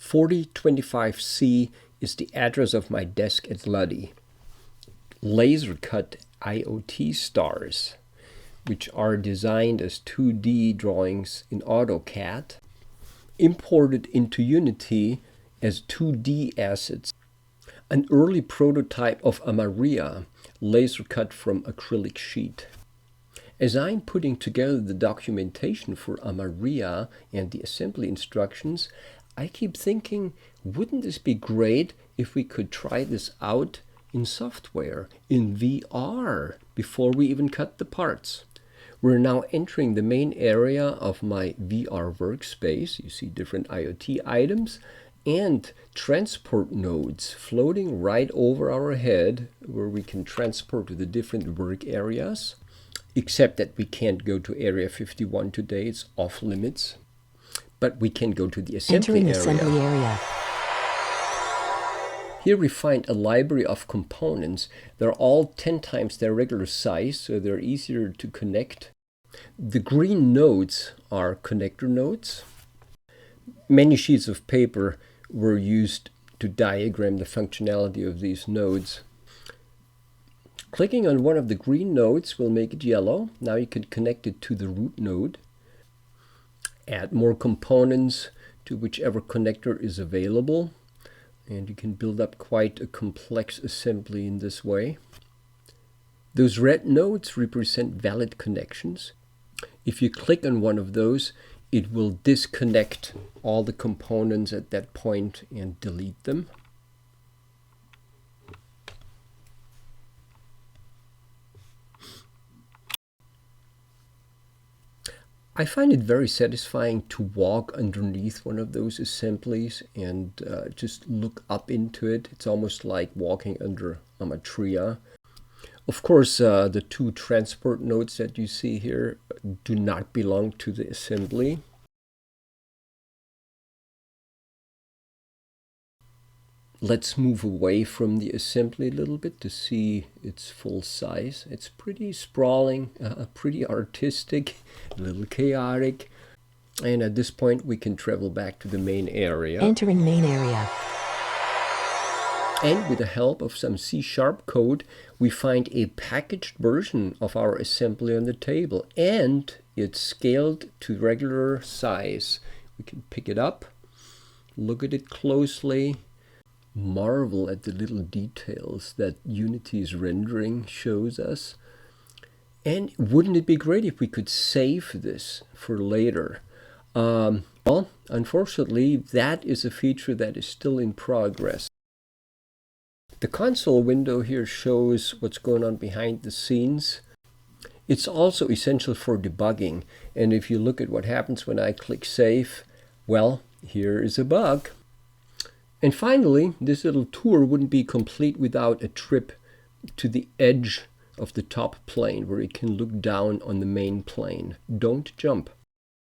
4025C is the address of my desk at Luddy. Laser cut IoT stars, which are designed as 2D drawings in AutoCAD, imported into Unity as 2D assets. An early prototype of Amaria, laser cut from acrylic sheet. As I'm putting together the documentation for Amaria and the assembly instructions, I keep thinking, wouldn't this be great if we could try this out in software, in VR, before we even cut the parts? We're now entering the main area of my VR workspace. You see different IoT items and transport nodes floating right over our head where we can transport to the different work areas, except that we can't go to Area 51 today. It's off limits. But we can go to the assembly area. Here we find a library of components. They're all 10 times their regular size, so they're easier to connect. The green nodes are connector nodes. Many sheets of paper were used to diagram the functionality of these nodes. Clicking on one of the green nodes will make it yellow. Now you can connect it to the root node. Add more components to whichever connector is available, and you can build up quite a complex assembly in this way. Those red nodes represent valid connections. If you click on one of those, it will disconnect all the components at that point and delete them. I find it very satisfying to walk underneath one of those assemblies and just look up into it. It's almost like walking under a Amatria. Of course, the two transport nodes that you see here do not belong to the assembly. Let's move away from the assembly a little bit to see its full size. It's pretty sprawling, pretty artistic, a little chaotic. And at this point, we can travel back to the main area. Entering main area. And with the help of some C# code, we find a packaged version of our assembly on the table. And it's scaled to regular size. We can pick it up, look at it closely, marvel at the little details that Unity's rendering shows us. And wouldn't it be great if we could save this for later? Well, unfortunately, that is a feature that is still in progress. The console window here shows what's going on behind the scenes. It's also essential for debugging. And if you look at what happens when I click save, well, here is a bug. And finally, this little tour wouldn't be complete without a trip to the edge of the top plane where you can look down on the main plane. Don't jump.